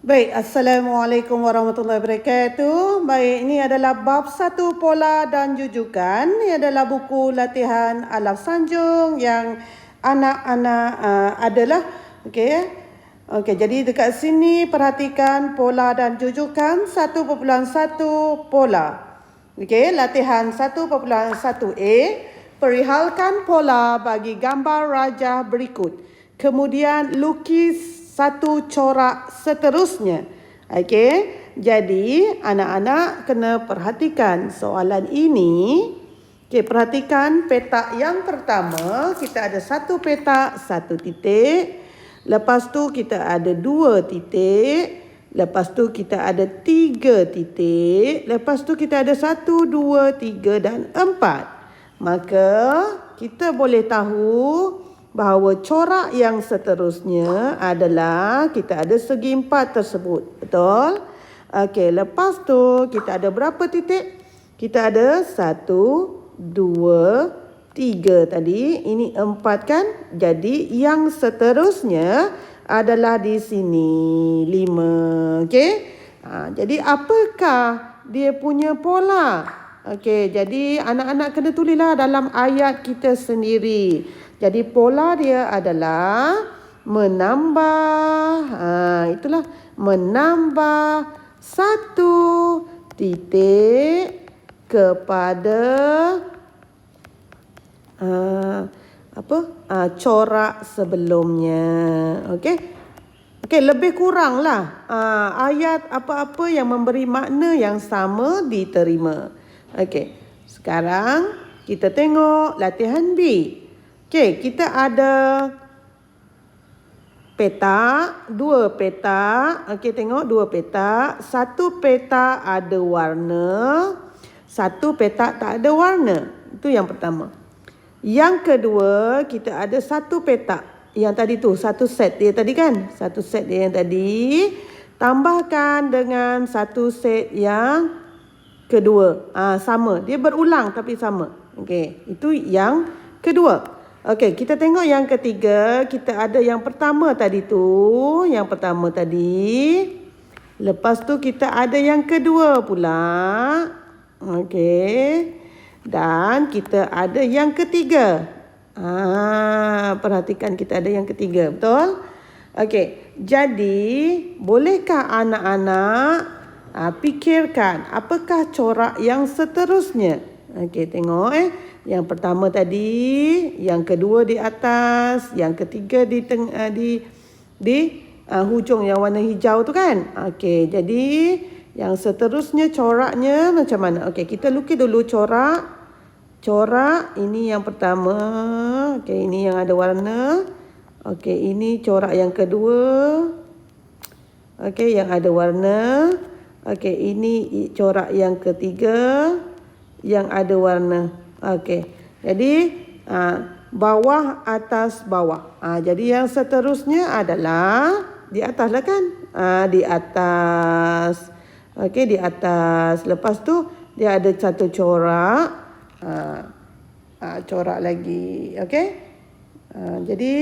Baik, Assalamualaikum warahmatullahi wabarakatuh. Baik, ini adalah bab 1 pola dan jujukan. Ini adalah buku latihan Alaf Sanjung yang anak-anak adalah. Okey. Okey, jadi dekat sini perhatikan pola dan jujukan 1.1 pola. Okey, latihan 1.1A. Perihalkan pola bagi gambar rajah berikut. Kemudian lukis satu corak seterusnya. Okey. Jadi anak-anak kena perhatikan soalan ini. Okey, perhatikan petak yang pertama, kita ada satu petak, satu titik. Lepas tu kita ada 2 titik. Lepas tu kita ada 3 titik. Lepas tu kita ada 1, 2, 3 dan 4. Maka kita boleh tahu bahawa corak yang seterusnya adalah kita ada segi 4 tersebut. Betul? Okey, lepas tu kita ada berapa titik? Kita ada 1, 2, 3 tadi. Ini 4 kan? Jadi yang seterusnya adalah di sini 5. Okey? Jadi apakah dia punya pola? Okey, jadi anak-anak kena tulislah dalam ayat kita sendiri. Jadi pola dia adalah menambah, itulah menambah 1 titik kepada corak sebelumnya. Okey. Okey, lebih kuranglah ayat apa-apa yang memberi makna yang sama diterima. Okey. Sekarang kita tengok latihan B. Okey, kita ada petak, 2 petak. Okey, tengok 2 petak. 1 petak ada warna, 1 petak tak ada warna. Itu yang pertama. Yang kedua, kita ada 1 petak. Yang tadi tu, 1 set dia tadi kan? 1 set dia yang tadi. Tambahkan dengan 1 set yang kedua. Sama. Dia berulang tapi sama. Okey, itu yang kedua. Okey, kita tengok yang ketiga. Kita ada yang pertama tadi tu. Yang pertama tadi. Lepas tu kita ada yang kedua pula. Okey. Dan kita ada yang ketiga. Perhatikan kita ada yang ketiga. Betul? Okey. Jadi, bolehkah anak-anak fikirkan apakah corak yang seterusnya? Okey, tengok Yang pertama tadi, yang kedua di atas, yang ketiga di hujung yang warna hijau tu kan? Okey, jadi yang seterusnya coraknya macam mana? Okey, kita lukis dulu corak. Corak ini yang pertama. Okey, ini yang ada warna. Okey, ini corak yang kedua. Okey, yang ada warna. Okey, ini corak yang ketiga yang ada warna. Okey. Jadi bawah, atas, bawah. Jadi yang seterusnya adalah di atas lah kan? Di atas. Okey, di atas. Lepas tu dia ada satu corak. Corak lagi. Okey. Jadi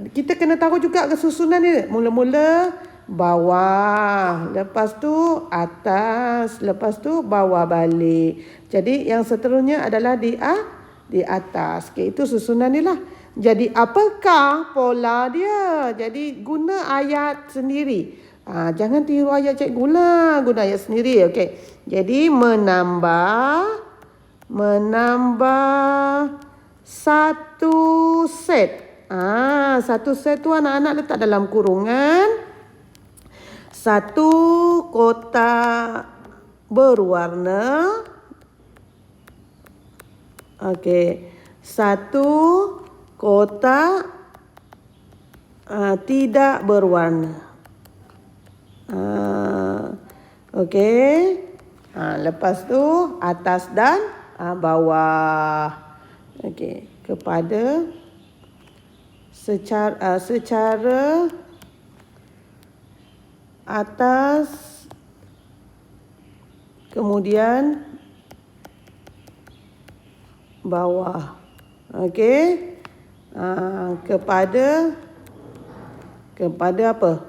kita kena tahu juga kesusunan dia. Mula-mula bawah, lepas tu atas, lepas tu bawah balik. Jadi yang seterusnya adalah di atas. Okey, itu susunan dia lah. Jadi apakah pola dia? Jadi guna ayat sendiri. Jangan tiru ayat cikgu lah, guna ayat sendiri. Okey. Jadi menambah 1 set. 1 set tu anak-anak letak dalam kurungan. 1 kotak berwarna. Okey. 1 kotak tidak berwarna. Okey. Lepas tu atas dan bawah. Okey. Kepada secara atas, kemudian bawah. Okey. Kepada apa?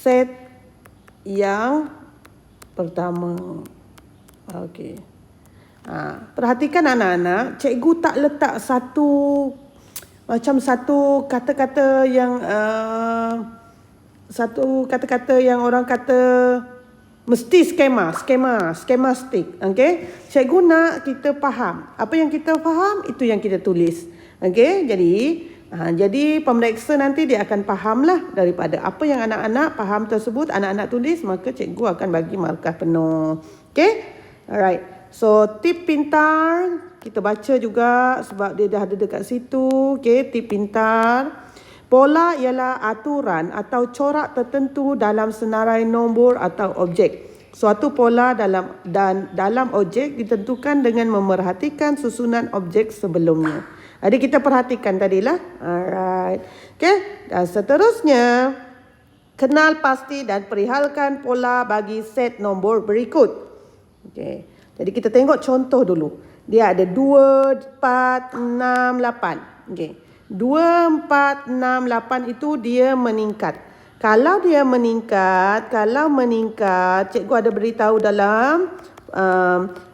set yang pertama. Okey. Perhatikan anak-anak, cikgu tak letak satu kata-kata yang satu kata-kata yang orang kata mesti skematik. Okey. Cikgu nak kita faham. Apa yang kita faham, itu yang kita tulis. Okey. Jadi pemeriksa nanti dia akan fahamlah daripada apa yang anak-anak faham tersebut, anak-anak tulis, maka cikgu akan bagi markah penuh. Okey? Alright. So, tip pintar, kita baca juga sebab dia dah ada dekat situ. Okey, tip pintar. Pola ialah aturan atau corak tertentu dalam senarai nombor atau objek. Suatu pola dalam objek ditentukan dengan memerhatikan susunan objek sebelumnya. Jadi kita perhatikan tadilah. Alright. Okey, dan seterusnya, kenal pasti dan perihalkan pola bagi set nombor berikut. Okey. Jadi kita tengok contoh dulu. Dia ada 2, 4, 6, 8. Okey. 2, 4, 6, 8 itu dia meningkat. Kalau meningkat, cikgu ada beritahu dalam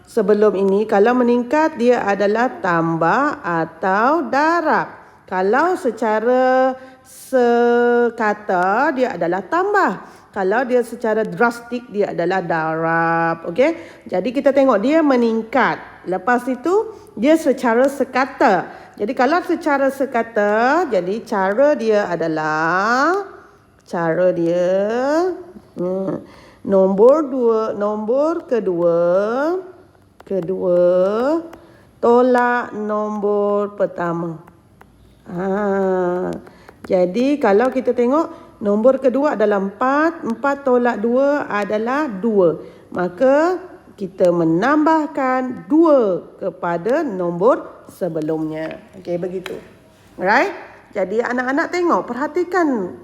sebelum ini, kalau meningkat dia adalah tambah atau darab. Kalau secara sekata dia adalah tambah. Kalau dia secara drastik dia adalah darab. Okey. Jadi kita tengok dia meningkat. Lepas itu dia secara sekata. Jadi kalau secara sekata, jadi cara dia nombor kedua tolak nombor pertama. Jadi kalau kita tengok nombor kedua adalah 4. 4 tolak 2 adalah 2. Maka kita menambahkan 2 kepada nombor sebelumnya. Okey, begitu. Alright? Jadi anak-anak tengok,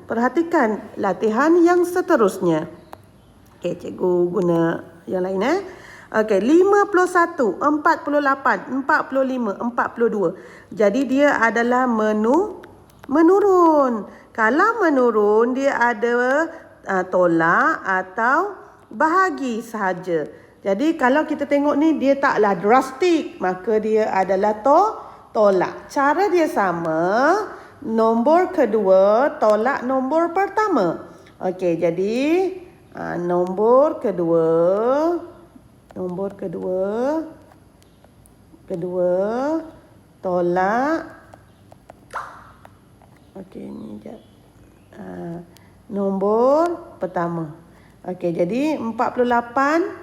perhatikan latihan yang seterusnya. Okey, cikgu guna yang lain Okey, 51, 48, 45, 42. Jadi dia adalah menurun. Kalau menurun, dia ada tolak atau bahagi sahaja. Jadi kalau kita tengok ni, dia taklah drastik, maka dia adalah tolak. Cara dia sama, nombor kedua tolak nombor pertama. Okey, jadi nombor kedua tolak. Okey, ni jap. Nombor pertama. Okey, jadi 48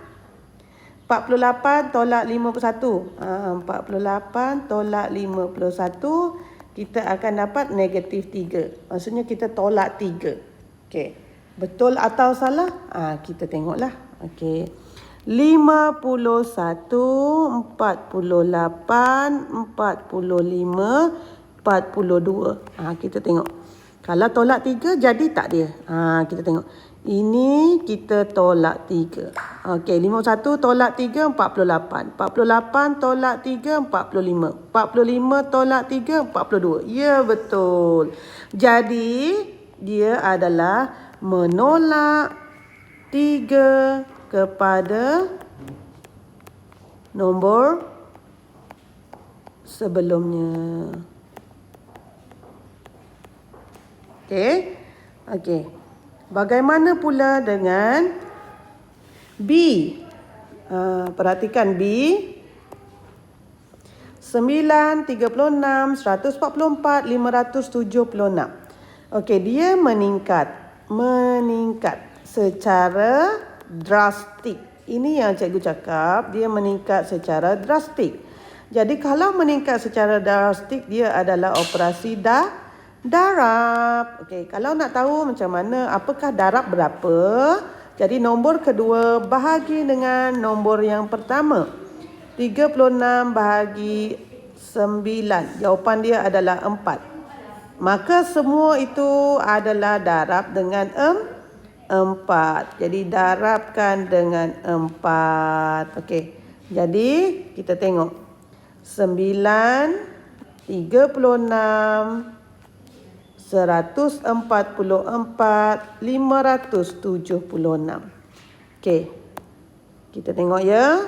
tolak 51. 48 tolak 51, kita akan dapat negatif 3. Maksudnya kita tolak 3. Okey. Betul atau salah? Kita tengoklah. Okey. 51, 48, 45, 42. Kita tengok. Kalau tolak 3, jadi tak dia? Kita tengok. Ini kita tolak 3. Okey, 51 tolak 3, 48. 48 tolak 3, 45. 45 tolak 3, 42. Ya, betul. Jadi, dia adalah menolak 3 kepada nombor sebelumnya. Okey. Bagaimana pula dengan B? Perhatikan B. 9, 36, 144, 576. Okey, dia meningkat secara drastik. Ini yang cikgu cakap, dia meningkat secara drastik. Jadi kalau meningkat secara drastik, dia adalah operasi darab. Okey, kalau nak tahu macam mana, apakah darab berapa? Jadi nombor kedua bahagi dengan nombor yang pertama. 36 bahagi 9. Jawapan dia adalah 4. Maka semua itu adalah darab dengan 4. Jadi darabkan dengan 4. Okey. Jadi kita tengok. 9, 36, 576. Okey. Kita tengok ya.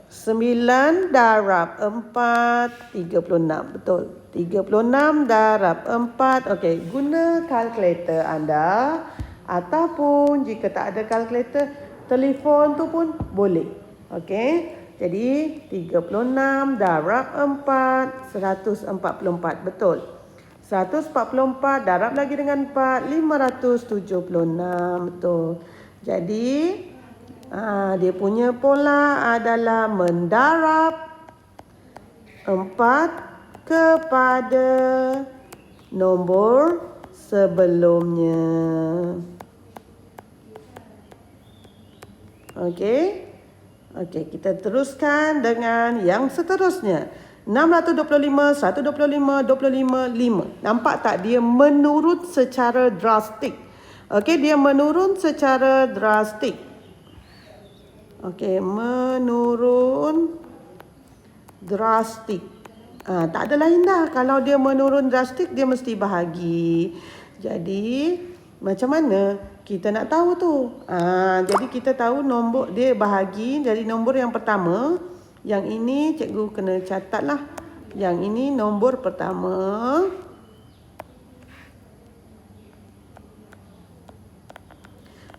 9 darab 4, 36. Betul. 36 darab 4. Okey, guna kalkulator anda. Ataupun jika tak ada kalkulator, telefon tu pun boleh. Okey. Jadi 36 darab 4, 144. Betul. 144 darab lagi dengan 4, 576. Betul. Jadi dia punya pola adalah mendarab 4 kepada nombor sebelumnya. Okey. Okey, kita teruskan dengan yang seterusnya. 625, 125, 25, 5. Nampak tak dia menurun secara drastik? Okey, dia menurun secara drastik. Okey, menurun drastik. Tak ada lain dah. Kalau dia menurun drastik, dia mesti bahagi. Jadi, macam mana kita nak tahu tu? Jadi, kita tahu nombor dia bahagi. Jadi, nombor yang pertama. Yang ini cikgu kena catat lah. Yang ini nombor pertama.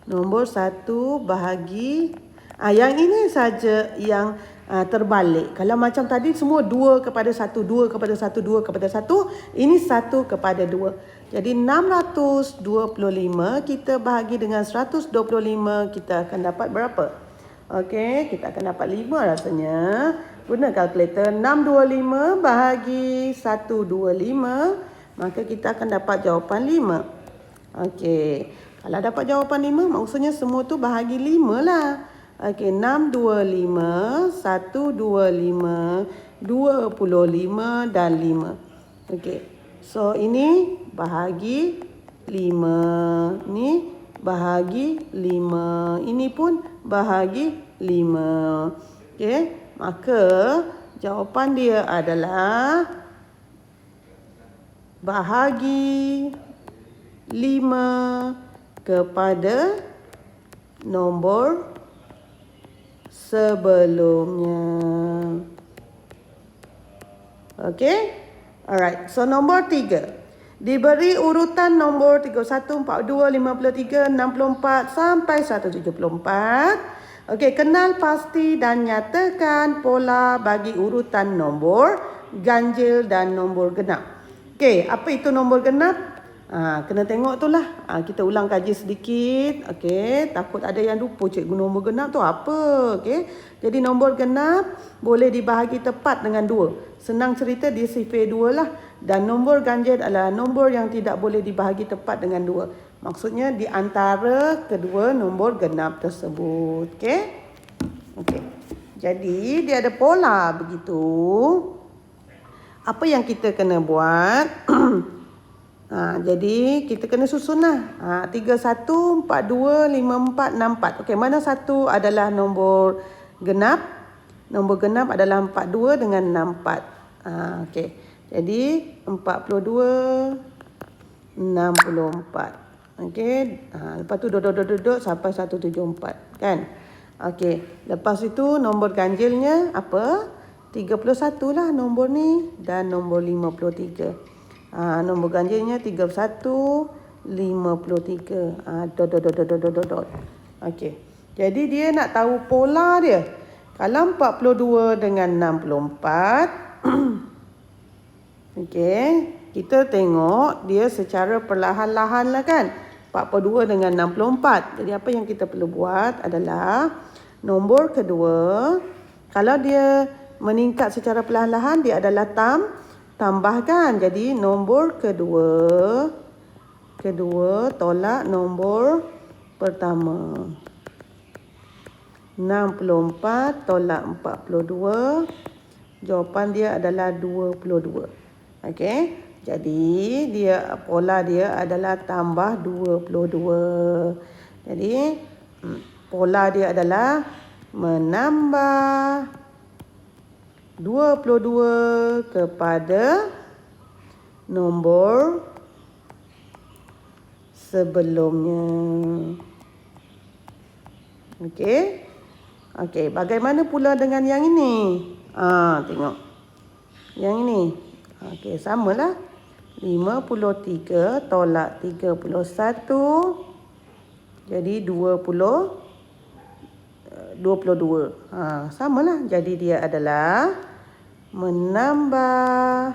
Nombor 1 bahagi. Yang ini saja yang terbalik. Kalau macam tadi semua 2 kepada 1, 2 kepada 1, 2 kepada 1. Ini 1 kepada 2. Jadi 625 kita bahagi dengan 125. Kita akan dapat berapa? Okey, kita akan dapat 5 rasanya. Guna kalkulator. 625 bahagi 125. Maka kita akan dapat jawapan 5. Okey. Kalau dapat jawapan 5, maksudnya semua tu bahagi 5 lah. Okey, 625, 125, 25 dan 5. Okey. So, ini bahagi 5. Ni bahagi 5. Ini pun bahagi 5. Okey. Maka, jawapan dia adalah bahagi 5 kepada nombor sebelumnya. Okey? Alright. So, nombor 3. Diberi urutan nombor 31, 42, 53, 64 sampai 174. Okey, kenal pasti dan nyatakan pola bagi urutan nombor ganjil dan nombor genap. Okey, apa itu nombor genap? Kena tengok tu lah. Kita ulang kaji sedikit. Okey, takut ada yang lupa cikgu nombor genap tu apa. Okey, jadi nombor genap boleh dibahagi tepat dengan 2. Senang cerita dia sifir 2 lah. Dan nombor ganjil adalah nombor yang tidak boleh dibahagi tepat dengan 2. Maksudnya di antara kedua nombor genap tersebut. Okey. Okey. Jadi dia ada pola begitu. Apa yang kita kena buat? Jadi kita kena susun lah. 31, 42, 54, 64. Okey, mana satu adalah nombor genap? Nombor genap adalah 42 dengan 64. Okey. Jadi 42, 64. Okey. Lepas tu duduk sampai 174. Kan? Okey. Lepas itu nombor ganjilnya apa? 31 lah nombor ni. Dan nombor 53. Nombor ganjilnya 31, 53. Dot. Okey. Jadi dia nak tahu pola dia. Kalau 42 dengan 64. Okey. Kita tengok dia secara perlahan-lahan lah kan. 42 dengan 64. Jadi apa yang kita perlu buat adalah nombor kedua. Kalau dia meningkat secara perlahan-lahan, dia adalah tambahkan. Jadi nombor kedua tolak nombor pertama. 64 tolak 42. Jawapan dia adalah 22. Okey. Jadi pola dia adalah tambah 22. Jadi pola dia adalah menambah 22 kepada nombor sebelumnya. Okey. Okey, bagaimana pula dengan yang ini? Tengok. Yang ini. Okey, samalah. 53 tolak 31. Jadi 22. Samalah. Jadi dia adalah menambah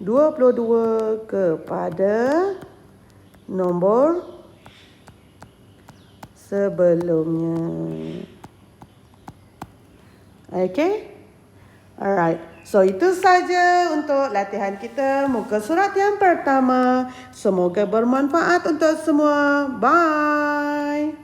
22 kepada nombor sebelumnya. Okay? Alright. So, itu saja untuk latihan kita muka surat yang pertama. Semoga bermanfaat untuk semua. Bye.